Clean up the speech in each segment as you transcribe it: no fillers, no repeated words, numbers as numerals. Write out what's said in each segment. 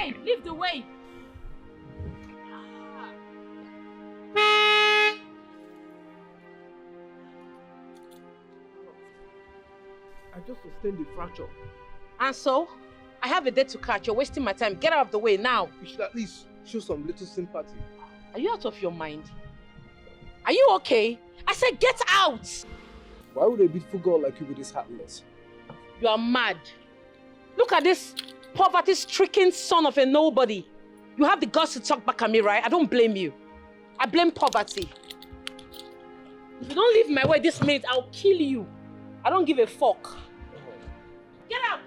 Hey, leave the way. I just sustained the fracture. And so? I have a date to catch. You're wasting my time. Get out of the way now. You should at least show some little sympathy. Are you out of your mind? Are you okay? I said get out! Why would a beautiful girl like you be this heartless? You are mad. Look at this poverty-stricken son of a nobody. You have the guts to talk back at me, right? I don't blame you. I blame poverty. If you don't leave my way this minute, I'll kill you. I don't give a fuck. Get out!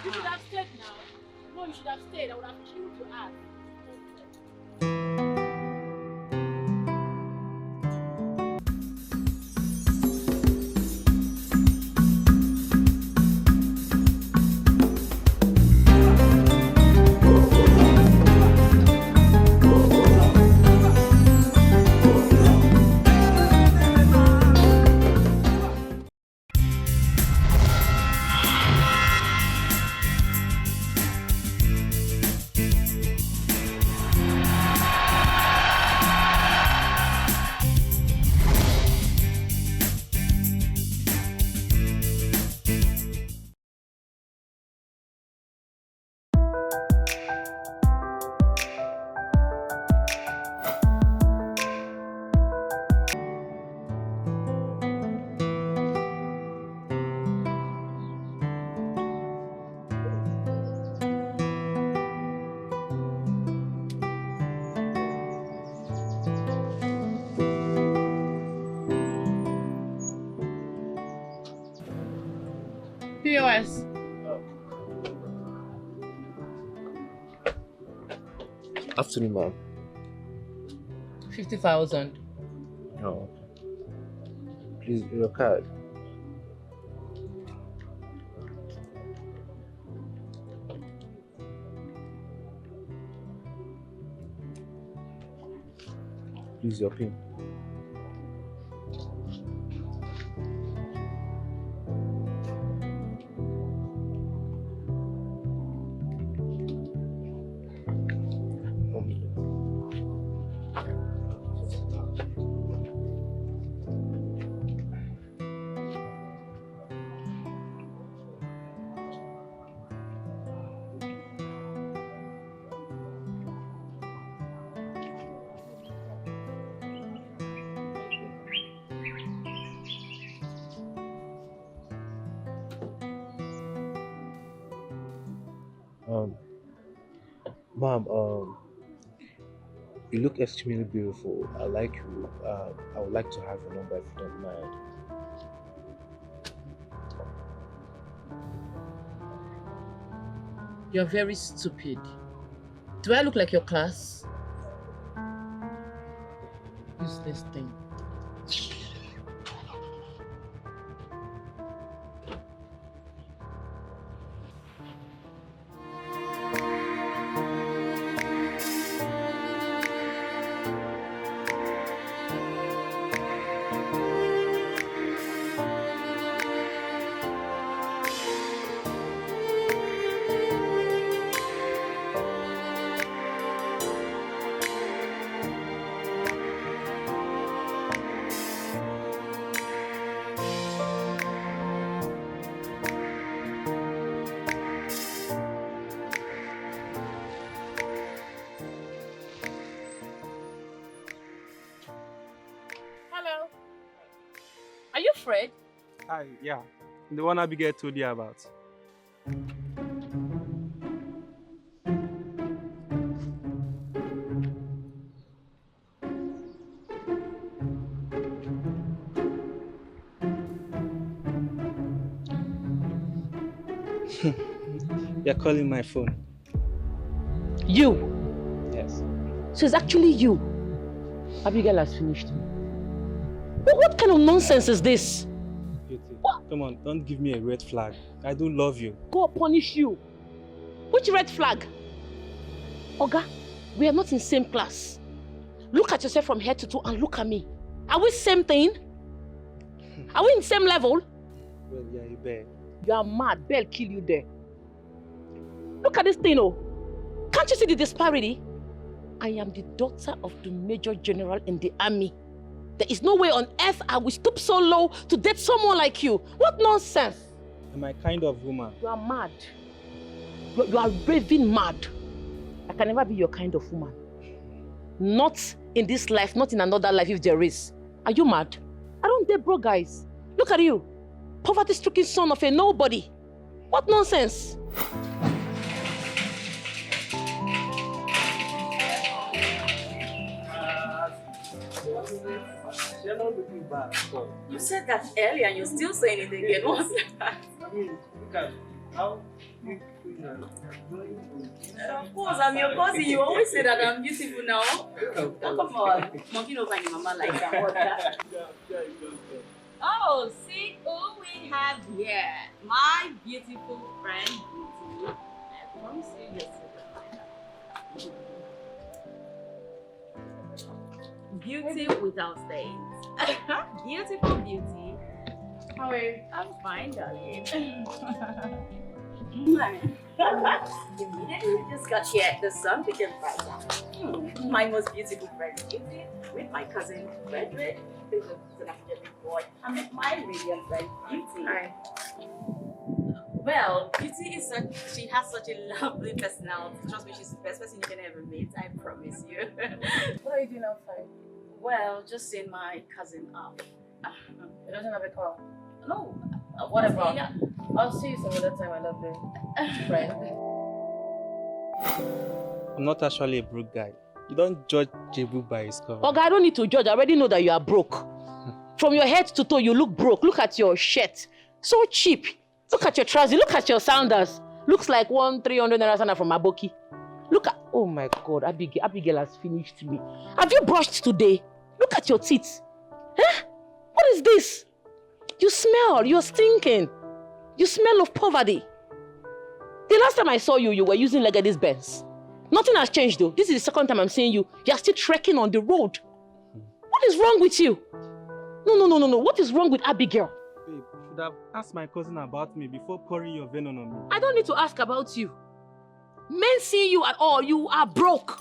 You should have stayed now. No, you should have stayed. I would have killed your ass. POS. Afternoon, ma'am. 50,000. Oh. Please, your card. Please, your PIN. Ma'am, you look extremely beautiful. I like you. I would like to have your number if you don't mind. You're very stupid. Do I look like your class? Useless thing. Fred? Hi, yeah. The one Abigail told you about. You're calling my phone. You? Yes. So it's actually you. Abigail has finished me. What kind of nonsense is this? What? Come on, don't give me a red flag. I don't love you. God punish you. Which red flag? Oga, we are not in the same class. Look at yourself from head to toe and look at me. Are we same thing? Are we in the same level? Well, yeah, you bet. You are mad. Bell kill you there. Look at this thing, oh. Can't you see the disparity? I am the daughter of the Major General in the army. There is no way on earth I will stoop so low to date someone like you. What nonsense! I'm my kind of woman. You are mad. You are raving mad. I can never be your kind of woman. Not in this life, not in another life if there is. Are you mad? I don't date broke guys. Look at you. Poverty-stricken son of a nobody. What nonsense! You're not looking bad. You said that earlier and you're still saying it again. What's that? I mean, look at how you Of course, I'm your cousin. You always say that I'm beautiful now. Come on. Monkey over your mama like that. Oh, see who we have here. My beautiful friend, Beauty. I promise you yesterday. Beauty without stains. Beautiful beauty. How are you? I'm fine, darling. You immediately just got here. The sun became brighter. My most beautiful friend, Beauty, with my cousin, Frederick, who's an academic boy, and with my radiant friend, Beauty. Hi. Well, Beauty is she has such a lovely personality. Trust me, she's the best person you can ever meet. I promise you. What are you doing outside? Well, just seeing my cousin up. It doesn't have a car. No, Whatever. Yeah. I'll see you some other time, I love you. Friend. I'm not actually a broke guy. You don't judge a book by its cover. Oga, I don't need to judge. I already know that you are broke. From your head to toe, you look broke. Look at your shirt. So cheap. Look at your trousers. Look at your sandals. Looks like 300 naira sandal from Aboki. Look at... Oh my God, Abigail has finished me. Have you brushed today? Look at your teeth. Huh? What is this? You smell. You're stinking. You smell of poverty. The last time I saw you, you were using Legady's Benz. Nothing has changed though. This is the second time I'm seeing you. You're still trekking on the road. What is wrong with you? No. What is wrong with Abigail? Babe, you should have asked my cousin about me before pouring your venom on me. I don't need to ask about you. Men see you at all, you are broke.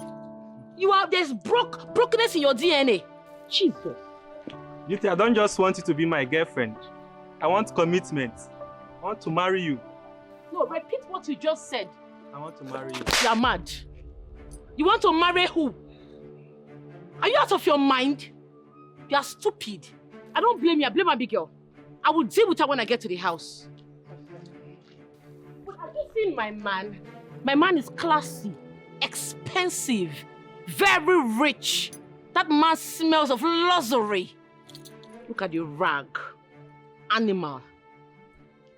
There's brokenness in your DNA. Jesus. Beauty, I don't just want you to be my girlfriend. I want commitment. I want to marry you. No, repeat what you just said. I want to marry you. You are mad. You want to marry who? Are you out of your mind? You are stupid. I don't blame you, I blame Abigail. I will deal with her when I get to the house. But have you seen my man? My man is classy, expensive, very rich. That man smells of luxury. Look at the rag. Animal.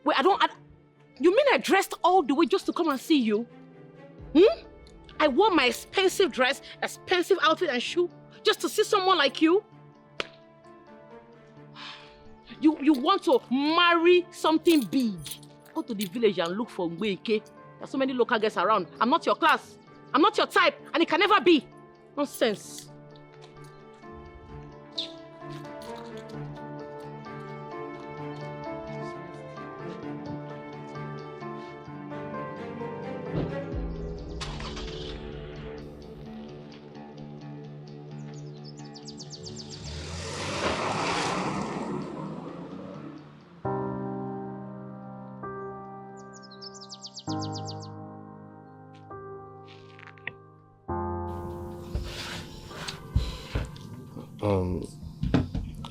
Wait, you mean I dressed all the way just to come and see you? I wore my expensive dress, expensive outfit and shoe just to see someone like you? You want to marry something big. Go to the village and look for Ngweke. There's so many local guys around. I'm not your class. I'm not your type, and it can never be. Nonsense.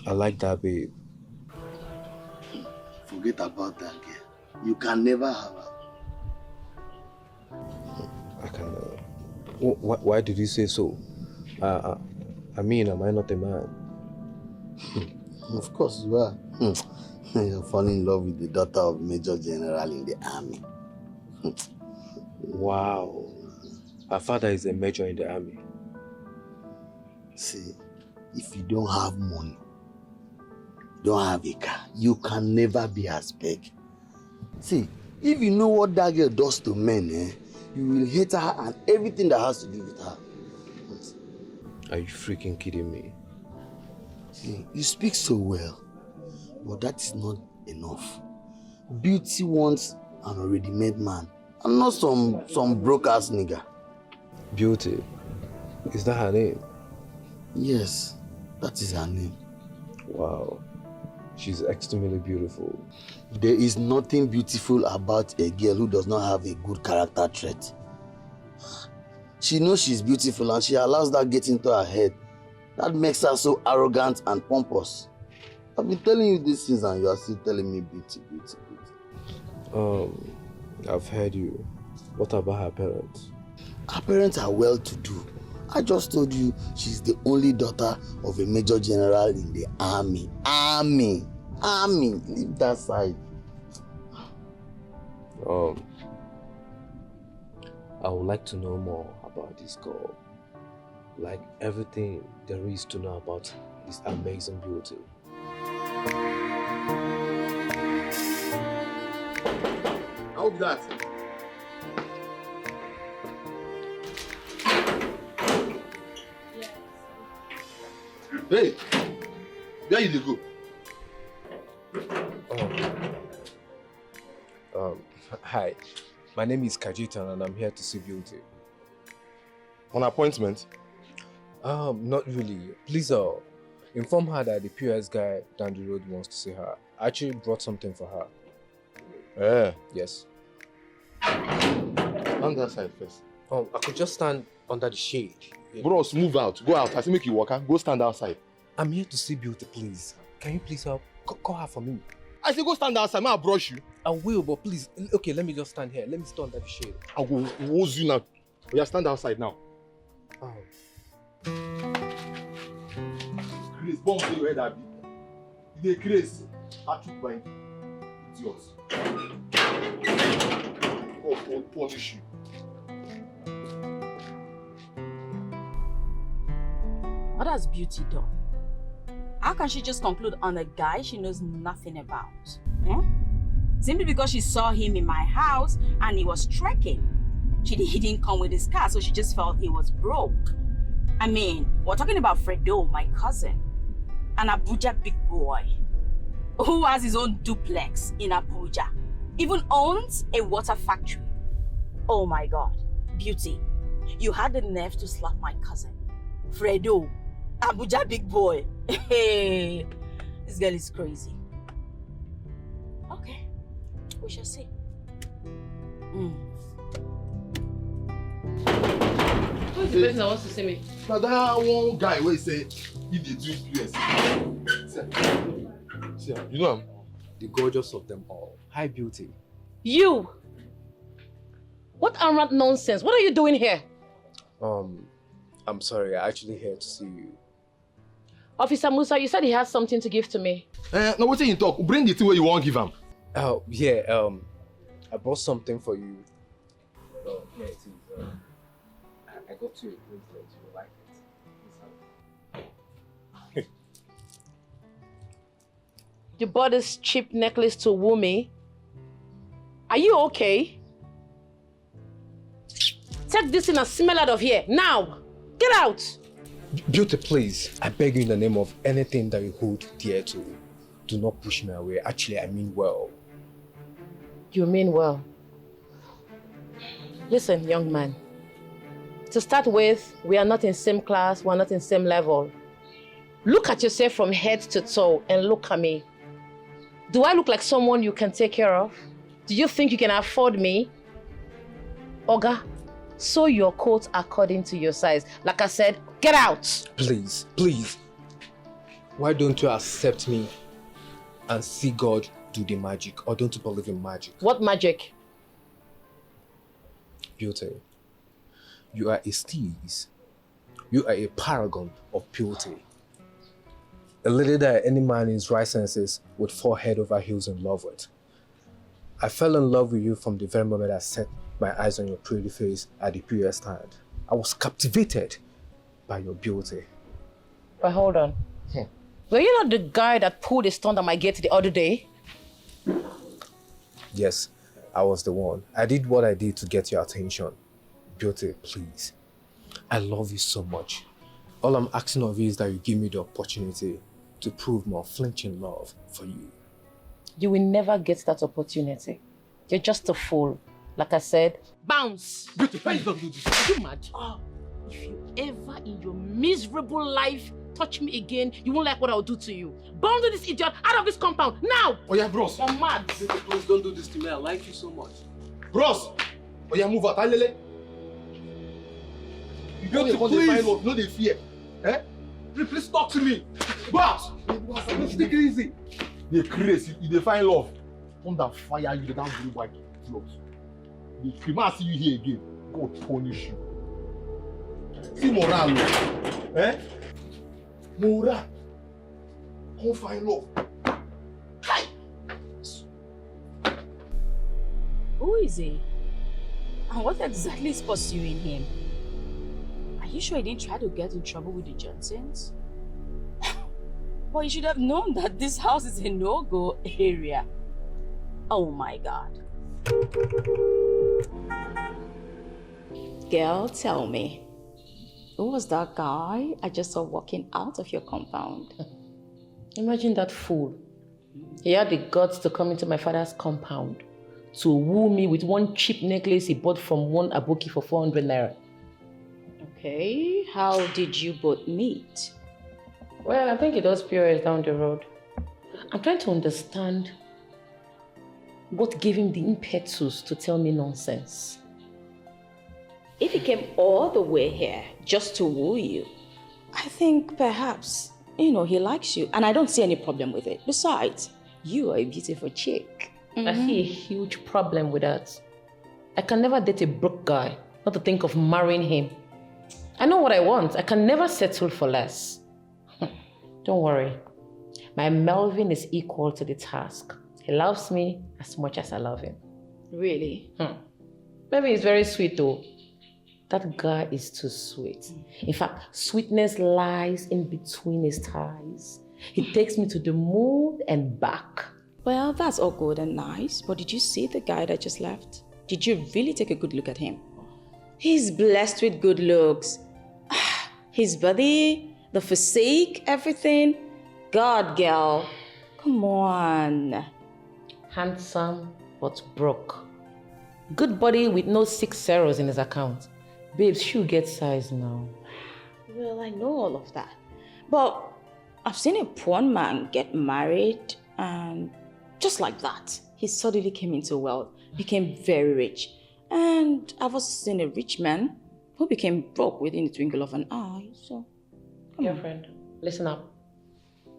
I like that, babe. Forget about that girl. You can never have her. I can. Why did you say so? I mean, am I not a man? Of course you are. You fall in love with the daughter of Major General in the army. Wow. Her father is a major in the army. See, if you don't have money, don't have a car, you can never be as big. See, if you know what that girl does to men, you will hate her and everything that has to do with her. Are you freaking kidding me? See, you speak so well, but that is not enough. Beauty wants an already made man and not some broke ass nigga. Beauty. Is that her name? Yes, that is her name. Wow. She's extremely beautiful. There is nothing beautiful about a girl who does not have a good character trait. She knows she's beautiful and she allows that get into her head. That makes her so arrogant and pompous. I've been telling you these things and you are still telling me beauty, beauty, beauty. I've heard you. What about her parents? Her parents are well-to-do. I just told you she's the only daughter of a major general in the army. Army! Leave that side. I would like to know more about this girl. Like everything there is to know about this amazing beauty. How that? Hey, where you dey go? Hi, my name is Kajitan and I'm here to see Beauty. On appointment? Not really. Please, inform her that the POS guy down the road wants to see her. I actually brought something for her. Yeah. Yes. On that side first. I could just stand under the shade. Bros, move out. Go out. I say make you walk. Go stand outside. I'm here to see Beauty, please. Can you please help? Call her for me. I say go stand outside. May I brush you? I will, but please. Okay, let me just stand here. Let me stand under the shade. I will hose you now. We are stand outside now. Oh. Grace, bomb to your head, Abby. You dey Grace. I took by idiots. God will punish you. What has Beauty done? How can she just conclude on a guy she knows nothing about? Simply because she saw him in my house and he was trekking. He didn't come with his car, so she just felt he was broke. I mean, we're talking about Fredo, my cousin, an Abuja big boy who has his own duplex in Abuja, even owns a water factory. Oh my God, Beauty, you had the nerve to slap my cousin. Fredo, Abuja big boy. Hey, this girl is crazy. Okay, we shall see. Who is the person that wants to see me? Now that one guy where he say he dey do US. See, you know him? The gorgeous of them all. Hi, Beauty. You! What arrant nonsense? What are you doing here? I'm sorry. I'm actually here to see you. Officer Musa, you said he has something to give to me. No, what you talk? Bring the thing where you want give him. Oh, yeah. I brought something for you. Here it is. I got you a bracelet. You will like it. You bought this cheap necklace to woo me. Are you okay? Take this in and smell out of here, now! Get out! Beauty, please. I beg you in the name of anything that you hold dear to. Do not push me away. Actually, I mean well. You mean well. Listen, young man. To start with, we are not in same class, we are not in same level. Look at yourself from head to toe and look at me. Do I look like someone you can take care of? Do you think you can afford me? Oga, sew your coat according to your size. Like I said, get out! Please, please. Why don't you accept me and see God do the magic? Or don't you believe in magic? What magic? Beauty. You are a steez. You are a paragon of purity. A lady that any man in his right senses would fall head over heels in love with. I fell in love with you from the very moment I set my eyes on your pretty face at the POS stand. I was captivated by your beauty. But hold on. Were you not the guy that pulled a stunt at my gate the other day? Yes, I was the one. I did what I did to get your attention. Beauty, please. I love you so much. All I'm asking of you is that you give me the opportunity to prove my unflinching love for you. You will never get that opportunity. You're just a fool. Like I said, bounce. Beauty, please don't do this. Are you mad? If you ever in your miserable life touch me again, you won't like what I'll do to you. Bounce this idiot out of this compound, now! Oh yeah, bros. You're mad. Please don't do this to me. I like you so much. Bros! Oh yeah, move out. Alele. Beauty, please. No, they fear. Eh? Please talk to me. Boss! Please take it easy. They crazy. If they find love, under fire you, they don't believe like drugs. They scream, I see you here again. God punish you. See moral. Eh? Moral. Come find love. Hi. Who is he? And what exactly is pursuing him? Are you sure he didn't try to get in trouble with the Johnsons? Well, you should have known that this house is a no-go area. Oh my God. Girl, tell me, who was that guy I just saw walking out of your compound? Imagine that fool. He had the guts to come into my father's compound to woo me with one cheap necklace he bought from one aboki for 400 naira. Okay, how did you both meet? Well, I think it was POS down the road. I'm trying to understand what gave him the impetus to tell me nonsense. If he came all the way here just to woo you, I think perhaps, he likes you. And I don't see any problem with it. Besides, you are a beautiful chick. I see a huge problem with that. I can never date a broke guy, not to think of marrying him. I know what I want. I can never settle for less. Don't worry. My Melvin is equal to the task. He loves me as much as I love him. Really? Maybe he's very sweet though. That guy is too sweet. In fact, sweetness lies in between his thighs. He takes me to the moon and back. Well, that's all good and nice, but did you see the guy that just left? Did you really take a good look at him? He's blessed with good looks. His body, the physique, everything. God, girl, come on. Handsome, but broke. Good body with no 6 zeros in his account. Babes, shoe get size now. Well, I know all of that. But I've seen a poor man get married and just like that, he suddenly came into wealth, became very rich. And I've also seen a rich man who became broke within the twinkle of an eye. So, Dear friend, listen up.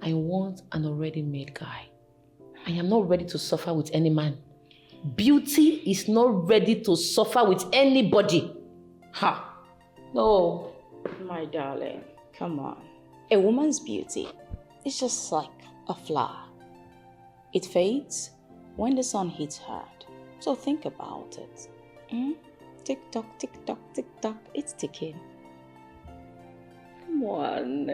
I want an already made guy. I am not ready to suffer with any man. Beauty is not ready to suffer with anybody. Ha! No. My darling, come on. A woman's beauty is just like a flower. It fades when the sun hits hard. So think about it. Tick tock, tick tock, tick tock. It's ticking. Come on.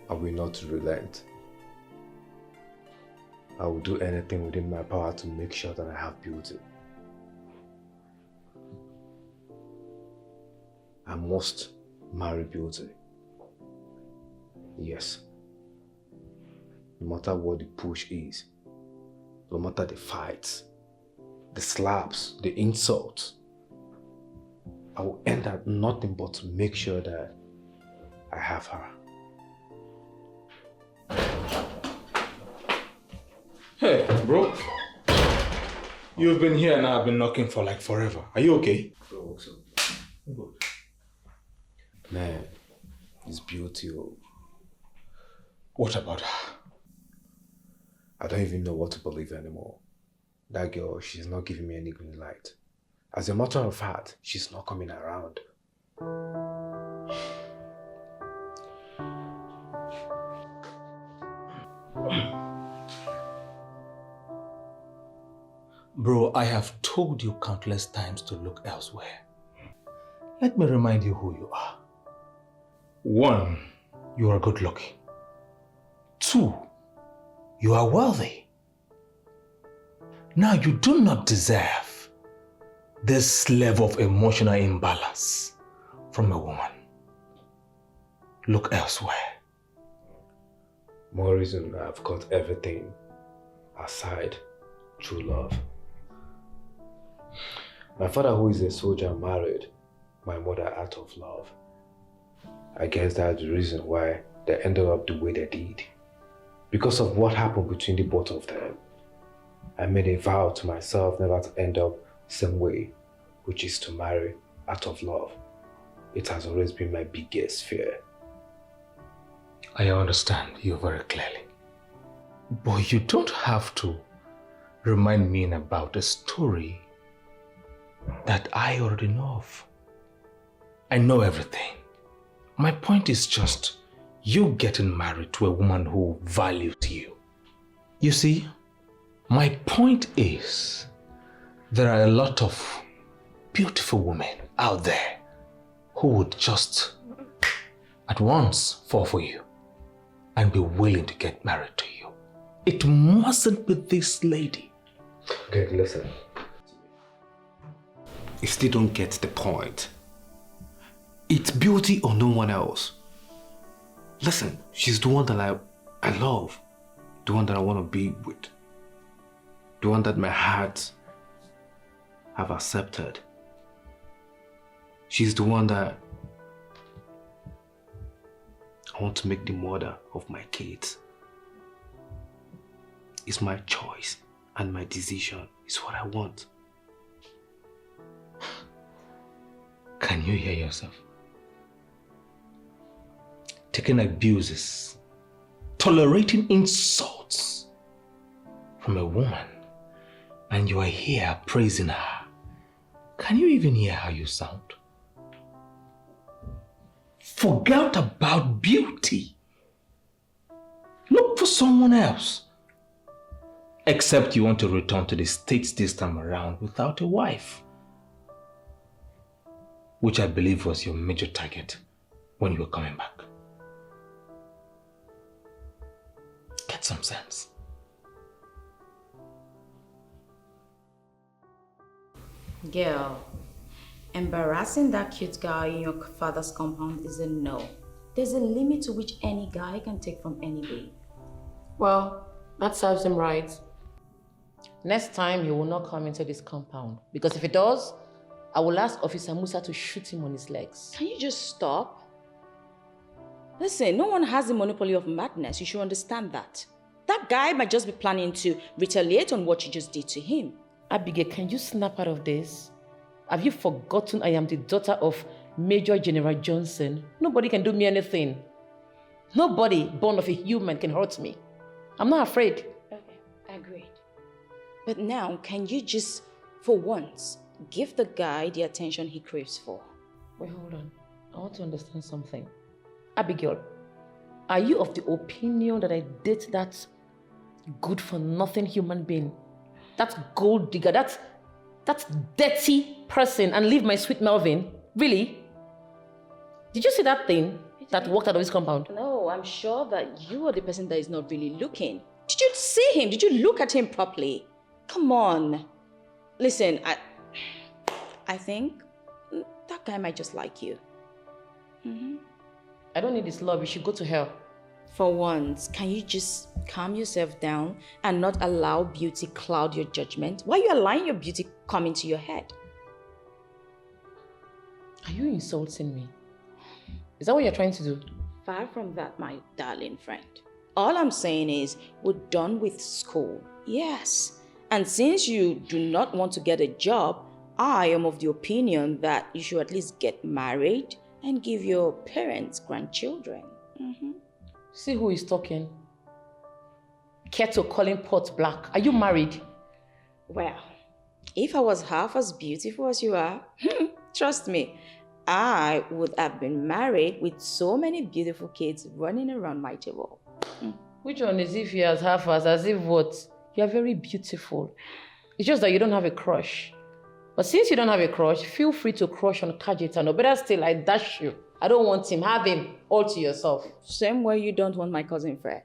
I will not relent. I will do anything within my power to make sure that I have beauty. I must marry beauty. Yes. No matter what the push is, no matter the fights, the slaps, the insults, I will end at nothing but to make sure that I have her. Hey, bro. You've been here and I've been knocking for like forever. Are you okay? Good. Man, it's beautiful. What about her? I don't even know what to believe anymore. That girl, she's not giving me any green light. As a matter of fact, she's not coming around. Bro, I have told you countless times to look elsewhere. Let me remind you who you are. 1, you are good looking. 2, you are wealthy. Now you do not deserve this level of emotional imbalance from a woman. Look elsewhere. More reason I've got everything aside true love. My father, who is a soldier, married my mother out of love. I guess that's the reason why they ended up the way they did. Because of what happened between the both of them, I made a vow to myself never to end up the same way, which is to marry out of love. It has always been my biggest fear. I understand you very clearly. But you don't have to remind me about a story that I already know of. I know everything. My point is just you getting married to a woman who values you. You see, my point is there are a lot of beautiful women out there who would just at once fall for you and be willing to get married to you. It mustn't be this lady. Okay, listen. You still don't get the point. It's beauty or no one else. Listen, she's the one that I love. The one that I want to be with. The one that my heart have accepted. She's the one that I want to make the mother of my kids. It's my choice and my decision. It's what I want. Can you hear yourself? Taking abuses, tolerating insults from a woman, and you are here praising her. Can you even hear how you sound? Forget about beauty. Look for someone else. Except you want to return to the States this time around without a wife. Which I believe was your major target when you were coming back. Get some sense. Girl, embarrassing that cute guy in your father's compound is a no. There's a limit to which any guy can take from any babe. Well, that serves him right. Next time, he will not come into this compound. Because if he does, I will ask Officer Musa to shoot him on his legs. Can you just stop? Listen, no one has the monopoly of madness. You should understand that. That guy might just be planning to retaliate on what you just did to him. Abigail, can you snap out of this? Have you forgotten I am the daughter of Major General Johnson? Nobody can do me anything. Nobody born of a human can hurt me. I'm not afraid. Okay, agreed. But now, can you just, for once, give the guy the attention he craves for? Wait, hold on. I want to understand something. Abigail, are you of the opinion that I date that good-for-nothing human being? That gold digger, that dirty person and leave my sweet Melvin? Really? Did you see that thing that walked out of his compound? No, I'm sure that you are the person that is not really looking. Did you see him? Did you look at him properly? Come on. Listen, I think that guy might just like you. I don't need this love. You should go to hell. For once, can you just calm yourself down and not allow beauty cloud your judgment? Why are you allowing your beauty come into your head? Are you insulting me? Is that what you're trying to do? Far from that, my darling friend. All I'm saying is, we're done with school. Yes. And since you do not want to get a job, I am of the opinion that you should at least get married and give your parents grandchildren. See who is talking. Kettle calling pot black. Are you married? Well, if I was half as beautiful as you are, trust me, I would have been married with so many beautiful kids running around my table. Which one is if you as half as if what? You are very beautiful. It's just that you don't have a crush. But since you don't have a crush, feel free to crush on Kajita. No, better still, I dash you. I don't want him. Have him all to yourself. Same way you don't want my cousin Fred.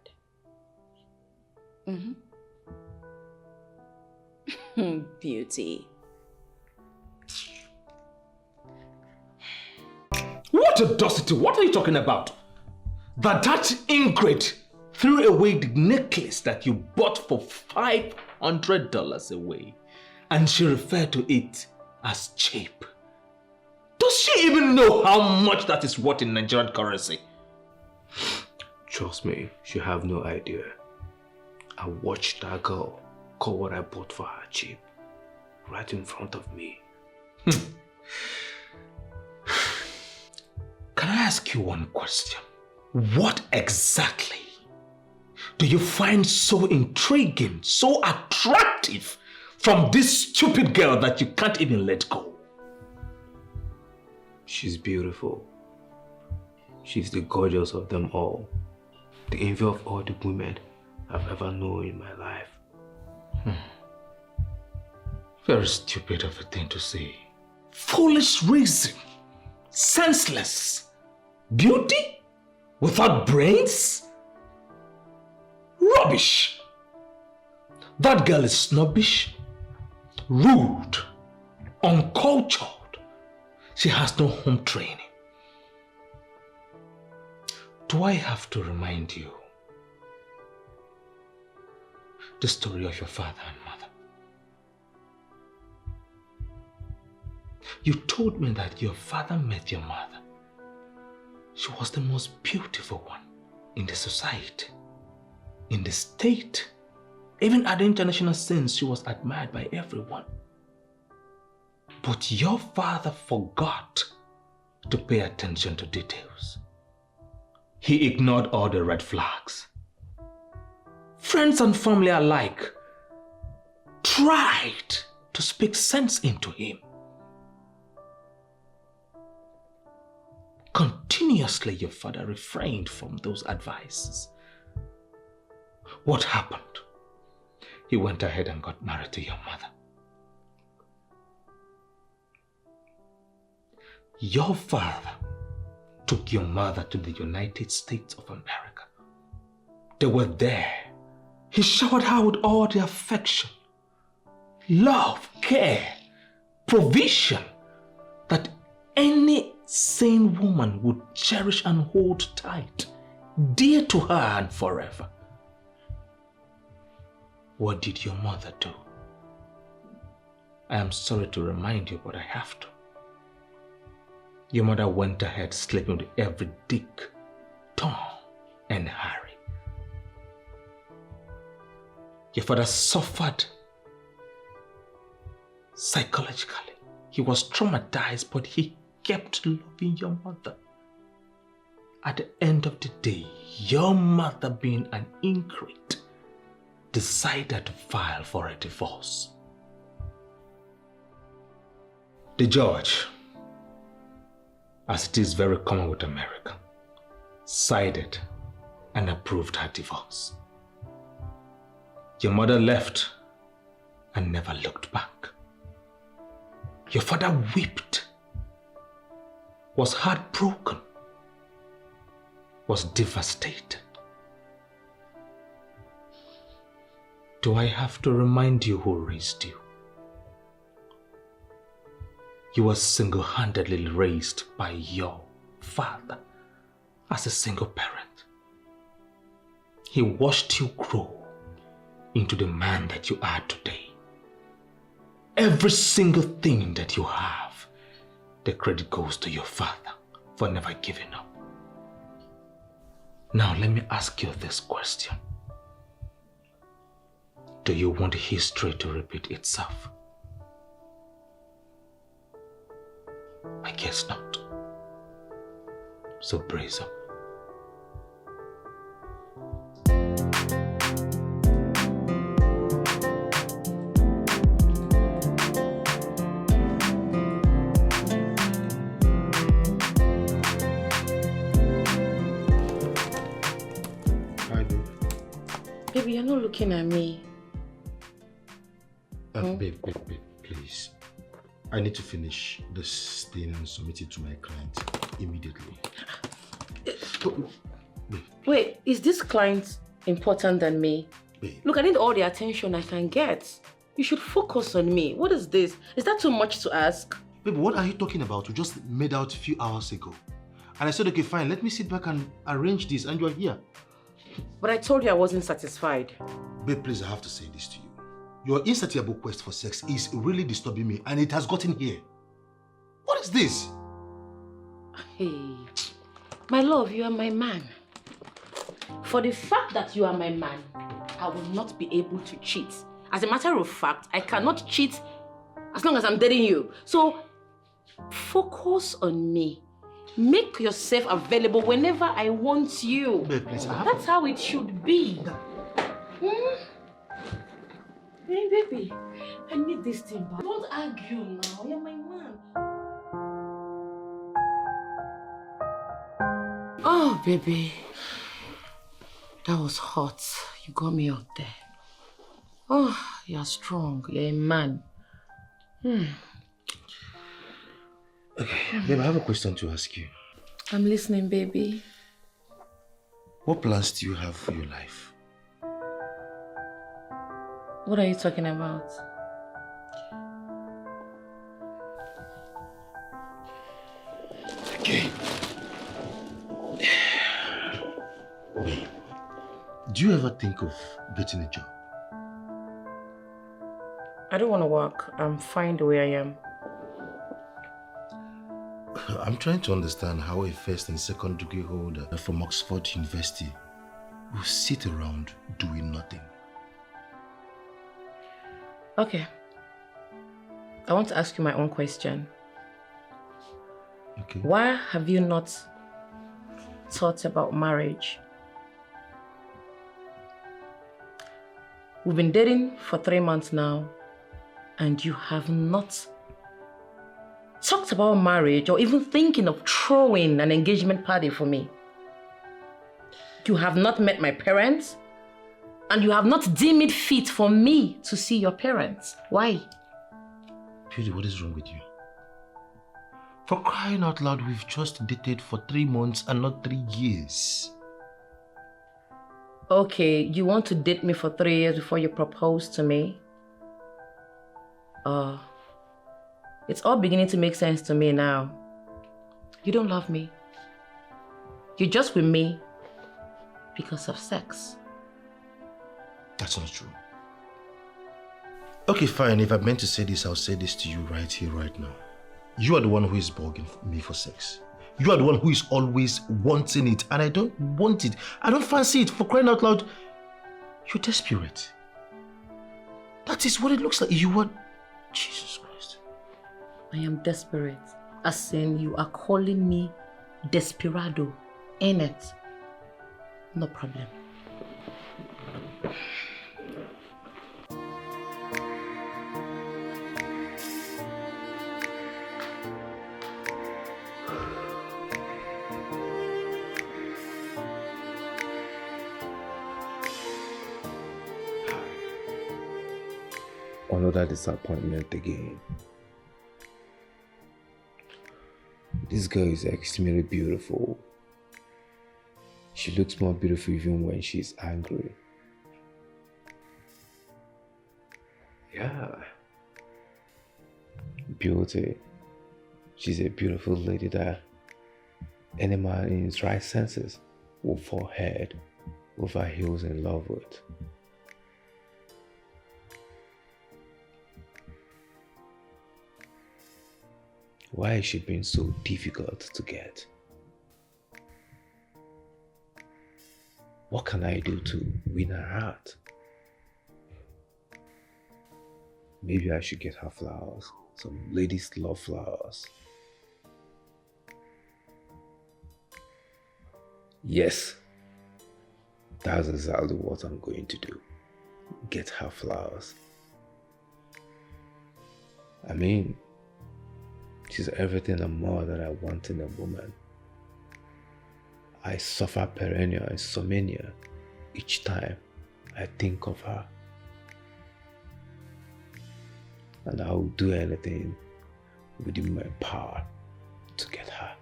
Beauty. What audacity? What are you talking about? That ingrate threw away the necklace that you bought for $500 away, and she referred to it as cheap. Does she even know how much that is worth in Nigerian currency? Trust me, she have no idea. I watched that girl call what I bought for her cheap, right in front of me. Can I ask you one question? What exactly do you find so intriguing, so attractive from this stupid girl that you can't even let go? She's beautiful. She's the gorgeous of them all. The envy of all the women I've ever known in my life. Very stupid of a thing to say. Foolish reason. Senseless. Beauty? Without brains? Rubbish. That girl is snobbish, rude, uncultured. She has no home training. Do I have to remind you the story of your father and mother? You told me that your father met your mother. She was the most beautiful one in the society, in the state. Even at the international sense, she was admired by everyone. But your father forgot to pay attention to details. He ignored all the red flags. Friends and family alike tried to speak sense into him. Continuously, your father refrained from those advices. What happened? He went ahead and got married to your mother. Your father took your mother to the United States of America. They were there. He showered her with all the affection, love, care, provision that any sane woman would cherish and hold tight, dear to her and forever. What did your mother do? I am sorry to remind you, but I have to. Your mother went ahead sleeping with every Dick, Tom, and Harry. Your father suffered psychologically. He was traumatized, but he kept loving your mother. At the end of the day, your mother, being an ingrate, decided to file for a divorce. The judge, as it is very common with America, sided and approved her divorce. Your mother left and never looked back. Your father wept, was heartbroken, was devastated. Do I have to remind you who raised you? You were single-handedly raised by your father as a single parent. He watched you grow into the man that you are today. Every single thing that you have, the credit goes to your father for never giving up. Now let me ask you this question. Do you want history to repeat itself? I guess not. So brace up. Baby, you're not looking at me. Babe, please. I need to finish this thing and submit it to my client immediately. Wait, is this client important than me? Babe. Look, I need all the attention I can get. You should focus on me. What is this? Is that too much to ask? Babe, what are you talking about? We just made out a few hours ago. And I said, okay, fine, let me sit back and arrange this, and you're here. But I told you I wasn't satisfied. Babe, please, I have to say this to you. Your insatiable quest for sex is really disturbing me, and it has gotten here. What is this? Hey, my love, you are my man. For the fact that you are my man, I will not be able to cheat. As a matter of fact, I cannot cheat as long as I'm dating you. So, focus on me. Make yourself available whenever I want you. Babe, please, That's how it should be. Hey, baby, I need this thing back. Don't argue now. You're my man. Oh, baby. That was hot. You got me out there. Oh, you're strong. You're a man. Okay, babe, I have a question to ask you. I'm listening, baby. What plans do you have for your life? What are you talking about? Okay. Do you ever think of getting a job? I don't want to work. I'm fine the way I am. I'm trying to understand how a first and second degree holder from Oxford University will sit around doing nothing. Okay. I want to ask you my own question. Okay. Why have you not thought about marriage? We've been dating for 3 months now, and you have not talked about marriage or even thinking of throwing an engagement party for me. You have not met my parents, and you have not deemed it fit for me to see your parents. Why? Beauty, what is wrong with you? For crying out loud, we've just dated for 3 months and not 3 years. Okay, you want to date me for 3 years before you propose to me? It's all beginning to make sense to me now. You don't love me. You're just with me because of sex. That's not true. Okay, fine. If I meant to say this, I'll say this to you right here, right now. You are the one who is begging me for sex. You are the one who is always wanting it, and I don't want it. I don't fancy it. For crying out loud, you're desperate. That is what it looks like. You want... Jesus Christ. I am desperate. As in, you are calling me desperado, ain't it? No problem. Another disappointment again. This girl is extremely beautiful. She looks more beautiful even when she's angry. Yeah. Beauty. She's a beautiful lady that any man in his right senses will fall head over heels in love with. Why is she being so difficult to get? What can I do to win her heart? Maybe I should get her flowers. Some ladies love flowers. Yes, that's exactly what I'm going to do. Get her flowers. I mean, she's everything and more that I want in a woman. I suffer perennial insomnia each time I think of her. And I will do anything within my power to get her.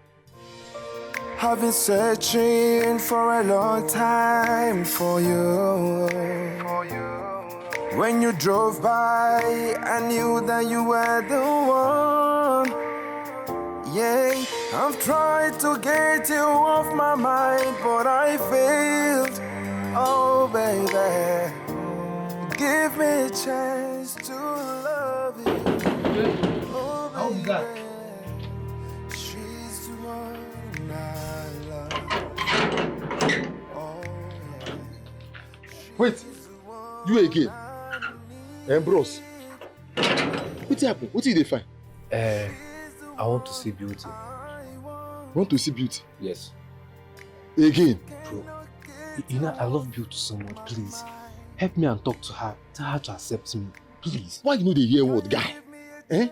I've been searching for a long time for you. When you drove by, I knew that you were the one. Yeah, I've tried to get you off my mind, but I failed. Oh, baby, give me a chance to love you. Oh, How is that? baby, she's the one I love. Oh, yeah. Wait, you again? Bros. What happened? What did they find? I want to see Beauty. Want to see Beauty? Yes. Again? Bro, you know, I love Beauty so much. Please, help me and talk to her. Tell her to accept me. Please. Why you know they hear word, guy? Eh?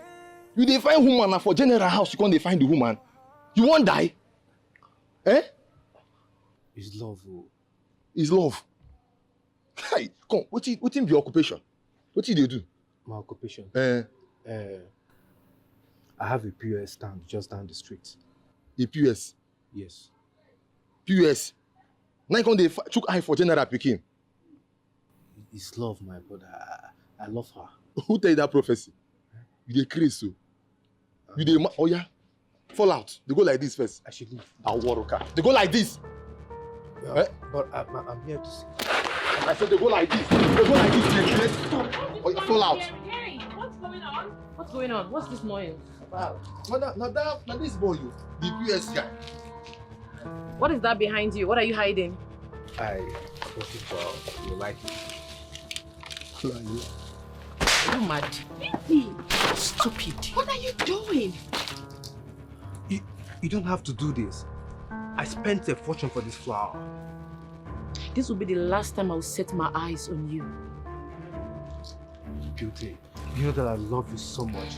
You dey find woman and for general house you can't find the woman. You won't die? Eh? It's love. Oh. It's love. Hey, come, what be your occupation? What do they do? My occupation? I have a POS stand just down the street. A POS? Yes. POS? Now you can't took eye for general picking. It's love, my brother. I love her. Who tell you that prophecy? You dey crazy so. You dey oh yeah. Fall out. They go like this first. I should leave. I'll work. They go like this. Yeah, but I'm here to see. I said they go like this. They go like this. Oh, yeah, fall out. Hey, what's going on? What's going on? What's this noise about? Now this boy, you, the PS guy. What is that behind you? What are you hiding? I thought you like it. Are you mad? Baby, stupid. What are you doing? You don't have to do this. I spent a fortune for this flower. This will be the last time I'll set my eyes on you. Beauty, you know that I love you so much.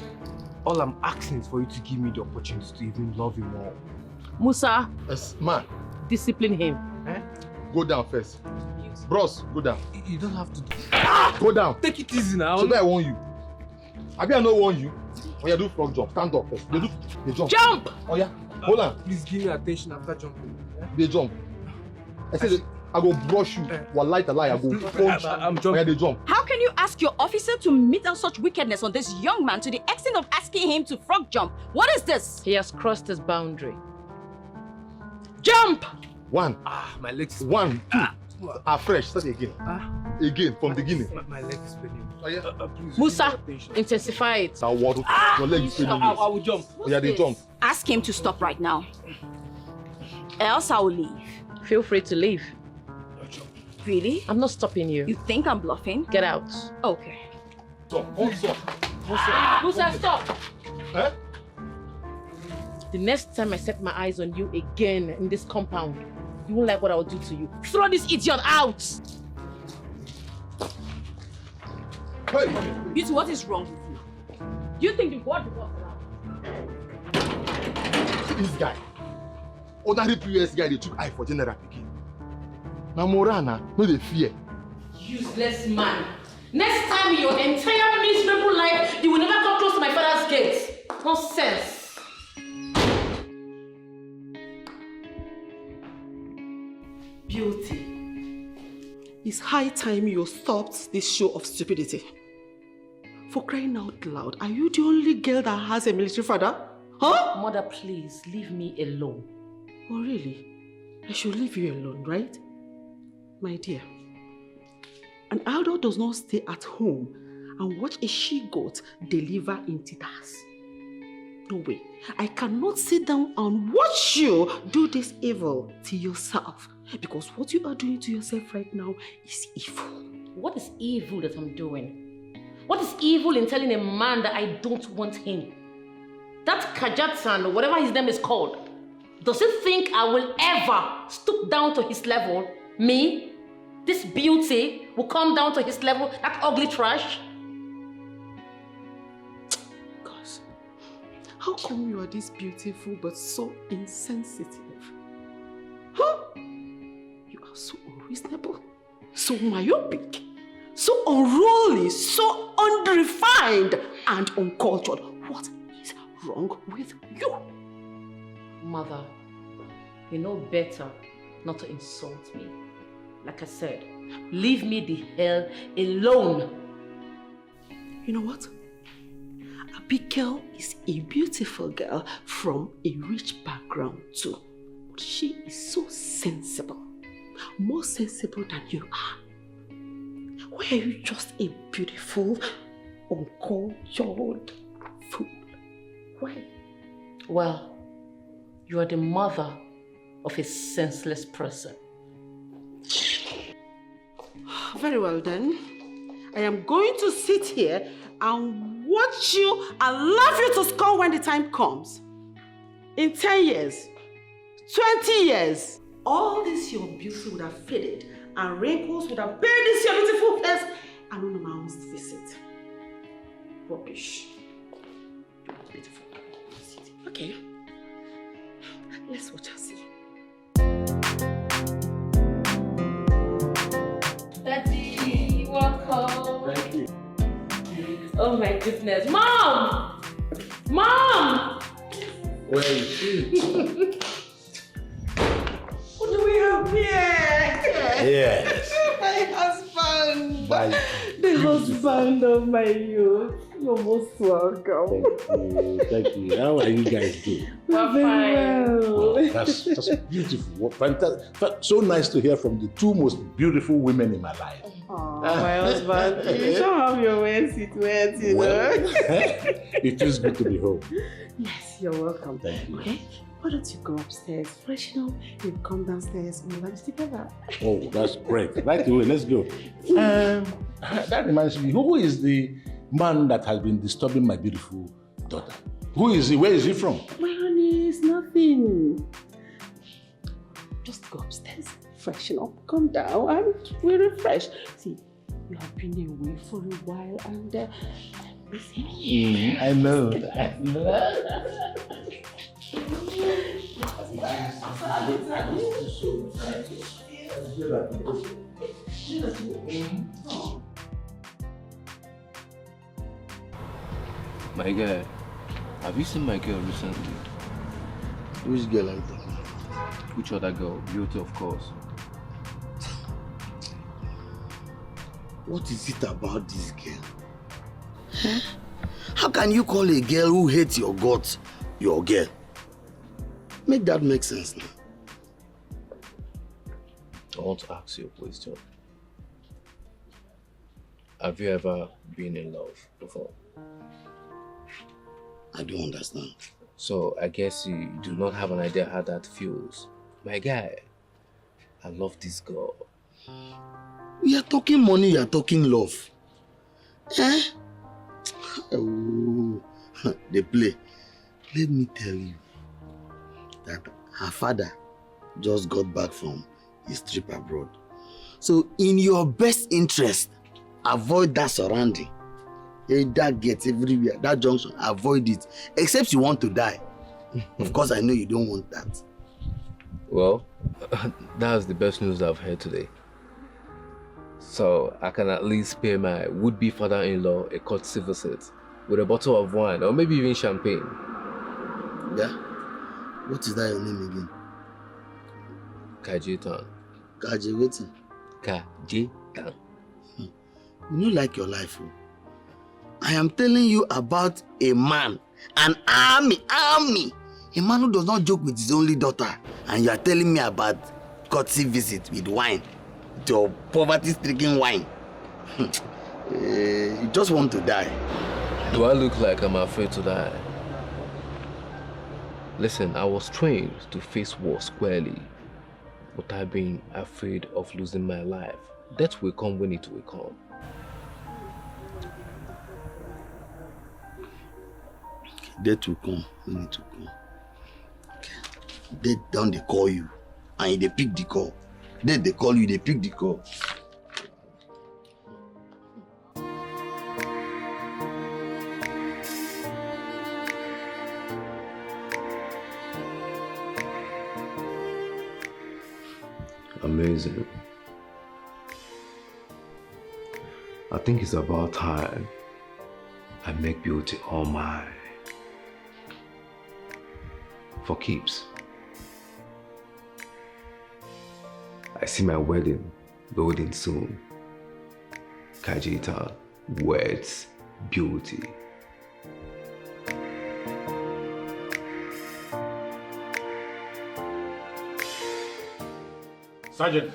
All I'm asking is for you to give me the opportunity to even love you more. Musa, Yes, man. discipline him. Eh? Go down first. Bros, go down. You don't have to do Go down. Take it easy now. So that I warn you. Abigail no warn you. Oh yeah, do frog jump. Stand up first. They jump. Jump! Oh yeah. Hold on. Please give me attention after jumping. They jump. I said I go brush you. Wallahi talai, I go punch. I'm Oh jumping. yeah, they jump. How can you ask your officer to mete out such wickedness on this young man to the extent of asking him to frog jump? What is this? He has crossed his boundary. Jump! One, My legs. 1, 2. Fresh. Start again. Again from beginning. My leg is paining. Oh yeah. Please, Musa, intensify it. Now what? Your leg is paining I you. will jump. Oh yeah, they jump. Ask him to stop right now. Else I will leave. Feel free to leave. Really? I'm not stopping you. You think I'm bluffing? Get out. Okay. Stop. Oh, stop. Musa, stop! Eh? The next time I set my eyes on you again in this compound, you won't like what I will do to you. Throw this idiot out! Hey. Beauty, what is wrong with you? Do you think the God was allowed? See this guy. Ordinary POS guy, they took eye for general picking. Now Morana, no they fear. Useless man. Next time in your entire miserable life, you will never come close to my father's gate. Nonsense. Beauty, it's high time you stopped this show of stupidity. For crying out loud, are you the only girl that has a military father? Huh? Mother, please, leave me alone. Oh, really? I should leave you alone, right? My dear, an adult does not stay at home and watch a she-goat deliver in tears. No way. I cannot sit down and watch you do this evil to yourself. Because what you are doing to yourself right now is evil. What is evil that I'm doing? What is evil in telling a man that I don't want him? That Kajatsan, or whatever his name is called, does he think I will ever stoop down to his level? Me? This beauty will come down to his level? That ugly trash? Gosh, how come you are this beautiful but so insensitive? Huh? You are so unreasonable, so myopic, so unruly, so unrefined and uncultured. What is wrong with you? Mother, you know better not to insult me. Like I said, leave me the hell alone. You know what? Abigail is a beautiful girl from a rich background too. But she is so sensible. more sensible than you are? Why are you just a beautiful, uncultured fool? Why? Well, you are the mother of a senseless person. Very well then. I am going to sit here and watch you and love you to scorn when the time comes. In 10 years, 20 years, all this your beauty would have faded and wrinkles would have buried this your beautiful face and no man wants to visit. Rubbish. Beautiful. Okay. Let's watch and see. Daddy, welcome. Thank you. Oh my goodness. Mom! Mom! Where is she? What do we have here? Yes. My husband. Bye. The husband of my youth. You're most welcome. Thank you. How are you guys doing? We're fine. Oh, that's beautiful. Fantastic. So nice to hear from the two most beautiful women in my life. Oh, my husband. You sure have your ways it went, you know. It feels good to be home. Yes, you're welcome. Thank you. Okay, why don't you go upstairs, freshen up, you come downstairs and we'll lunch together. Oh, that's great. Right away, let's go. That reminds me, who is the man that has been disturbing my beautiful daughter? Who is he? Where is he from? My honey, it's nothing. Just go upstairs, freshen up, come down, and we'll refresh. See, you have been away for a while and I'm missing you. I know that. My guy, have you seen my girl recently? Which girl are you talking about? Which other girl? Beauty, of course. What is it about this girl? Huh? How can you call a girl who hates your guts your girl? Make that make sense now. I want to ask you a question. Have you ever been in love before? I don't understand. So I guess you do not have an idea how that feels. My guy, I love this girl. We are talking money, you are talking love. Eh? Oh, they play. Let me tell you that her father just got back from his trip abroad. So in your best interest, avoid that surrounding. That gets everywhere, that junction, avoid it. Except you want to die. Of course, I know you don't want that. Well, that's the best news I've heard today. So I can at least pay my would-be father-in-law a courtesy visit with a bottle of wine or maybe even champagne. Yeah? What is that your name again? Kajitan. Kaji, waiting. Kajitan. You don't like your life, oh? I am telling you about a man, an army, a man who does not joke with his only daughter, and you are telling me about courtesy visit with wine, your poverty-stricken wine. You just want to die. Do I look like I'm afraid to die? Listen, I was trained to face war squarely, but I've been afraid of losing my life. Death will come when it will come. Death will come when it will come. Okay. Death down they call you, and they pick the call. Death they call you, they pick the call. Amazing. I think it's about time I make beauty all mine. For keeps. I see my wedding loading soon. Kajita weds beauty. Sergeant.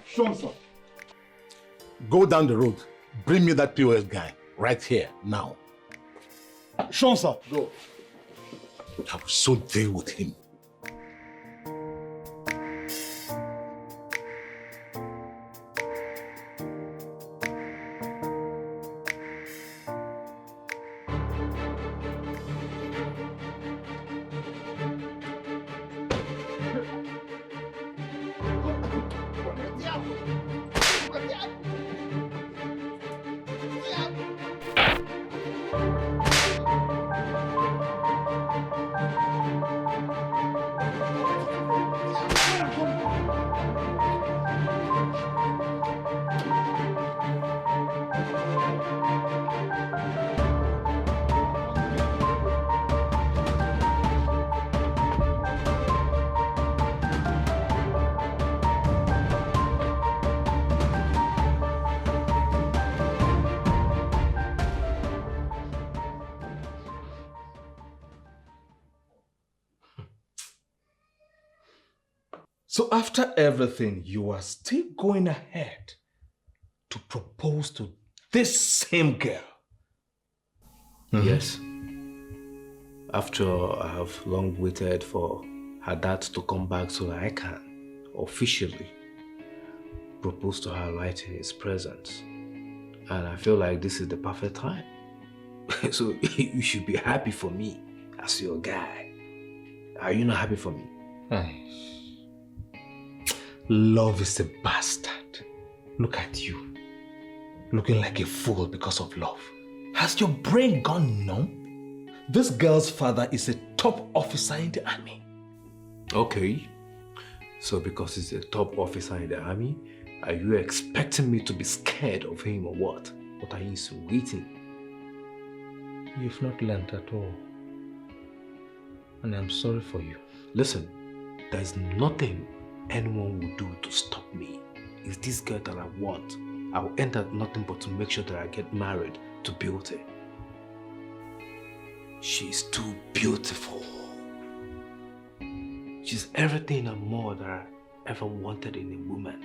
Sean, sir. Go down the road. Bring me that POS guy right here, now. Sean, sir. Go. I will so deal with him. So after everything, you are still going ahead to propose to this same girl? Yes. After I have long waited for her dad to come back so that I can officially propose to her right in his presence. And I feel like this is the perfect time. So you should be happy for me as your guy. Are you not happy for me? Love is a bastard. Look at you. Looking like a fool because of love. Has your brain gone numb? This girl's father is a top officer in the army. Okay. So because he's a top officer in the army, are you expecting me to be scared of him or what? What are you insinuating? You've not learned at all. And I'm sorry for you. Listen, there's nothing anyone will do to stop me. It's this girl that I want. I will enter nothing but to make sure that I get married to Beauty. She's too beautiful. She's everything and more that I ever wanted in a woman.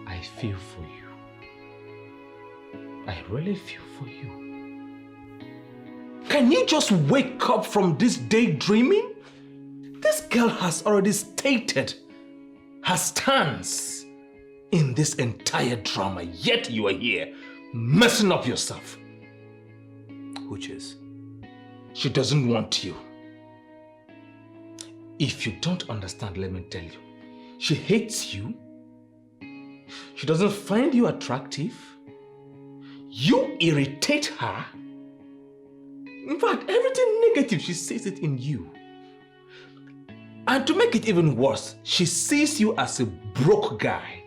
I feel for you. I really feel for you. Can you just wake up from this daydreaming? This girl has already stated her stance in this entire drama, yet you are here messing up yourself. Which is? She doesn't want you. If you don't understand, let me tell you. She hates you. She doesn't find you attractive. You irritate her. In fact, everything negative, she sees it in you. And to make it even worse, she sees you as a broke guy.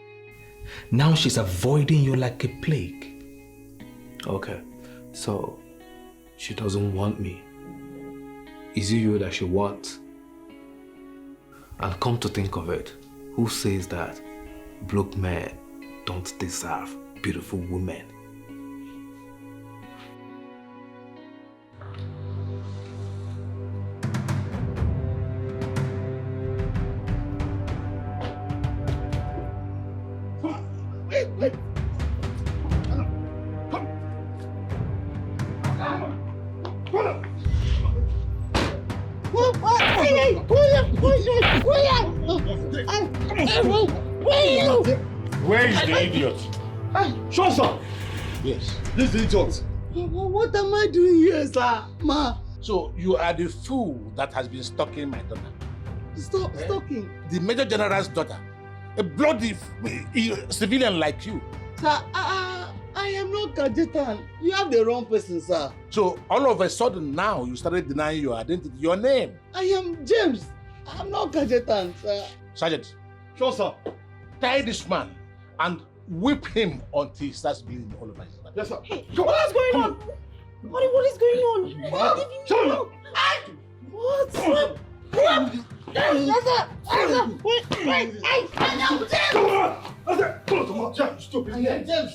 Now she's avoiding you like a plague. Okay, so she doesn't want me. Is it you that she wants? And come to think of it, who says that broke men don't deserve beautiful women? Wait. Where is the idiot? Sure, sir. Yes. This is the idiot. What am I doing here, sir? Ma. So you are the fool that has been stalking my daughter. Stalking? The Major General's daughter. A bloody civilian like you. Sir, I am not Kajetan. You have the wrong person, sir. So all of a sudden now you started denying your identity, your name. I am James. I'm not Kajetan, sir. Sergeant. Sure, sir. Tie this man and whip him until he starts bleeding all over his body. Yes, sir. Hey, what is going on? What is going on? Shut up! What? Yes, sir. Wait. I know James. Come on! Come on, James, stop it. I am James.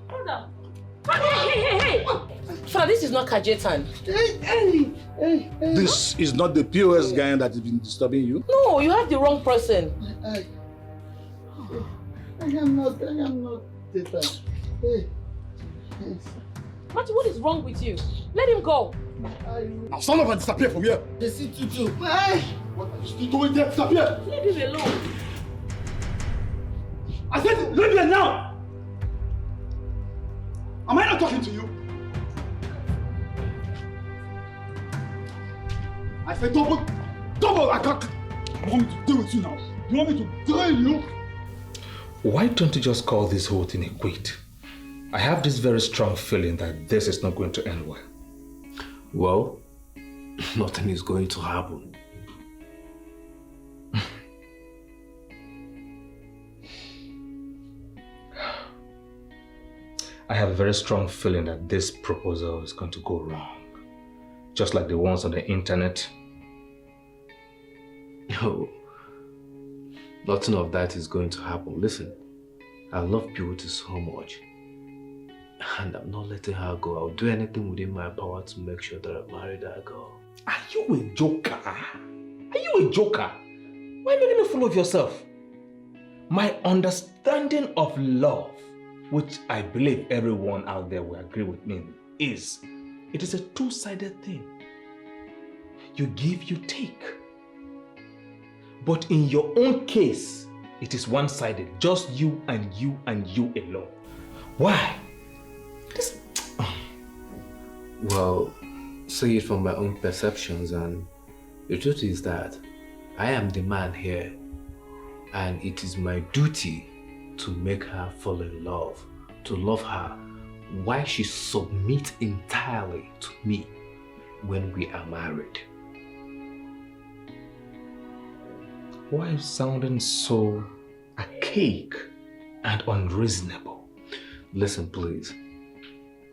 Hold on. Hey! Father, this is not Kajetan. This is not the POS guy that has been disturbing you? No, you have the wrong person. I am not Kajetan. Hey. Matthew, what is wrong with you? Let him go. Now son of a disappear from here. They see Tutu. What are you still doing there? Disappear. Leave him alone. I said leave here now. Am I not talking to you? I said double, I can't. You want me to deal with you now? You want me to drill you? Why don't you just call this whole thing a quit? I have this very strong feeling that this is not going to end well. Well, nothing is going to happen. I have a very strong feeling that this proposal is going to go wrong. Just like the ones on the internet. No, nothing of that is going to happen. Listen, I love Beauty so much. And I'm not letting her go. I'll do anything within my power to make sure that I marry that girl. Are you a joker? Are you a joker? Why are you making a fool of yourself? My understanding of love, which I believe everyone out there will agree with me, is it is a two-sided thing. You give, you take. But in your own case, it is one-sided. Just you and you and you alone. Why? Well, see it from my own perceptions, and the truth is that I am the man here, and it is my duty to make her fall in love, to love her, while she submits entirely to me when we are married. Why are you sounding so archaic and unreasonable? Listen, please.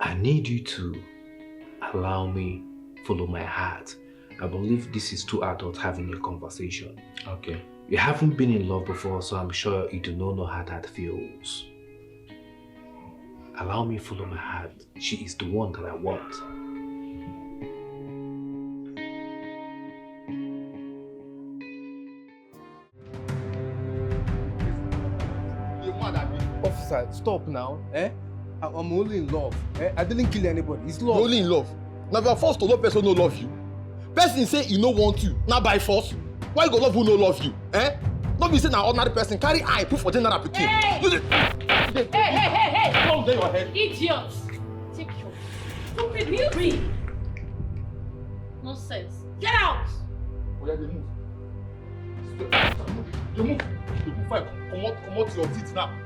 I need you to allow me follow my heart. I believe this is two adults having a conversation. Okay. You haven't been in love before, so I'm sure you do not know how that feels. Allow me follow my heart. She is the one that I want. Officer, stop now. I'm only in love. I didn't kill anybody. It's love. You're only in love. Now if you're forced to love person no love you. Person say he no want you. Now by force. Why you go love who no love you? Don't be saying an ordinary person carry eye put for general application. Hey! Don't get your head. Idiot! Take your stupid beauty! Nonsense. Get out! Oh yeah, they move. You move. You move fine. Come out your teeth now.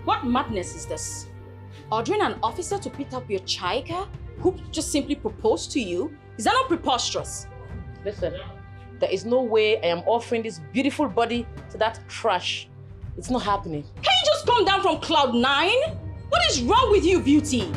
What madness is this? Ordering an officer to pick up your chica who just simply proposed to you? Is that not preposterous? Listen, there is no way I am offering this beautiful body to that trash. It's not happening. Can you just come down from cloud 9? What is wrong with you, Beauty?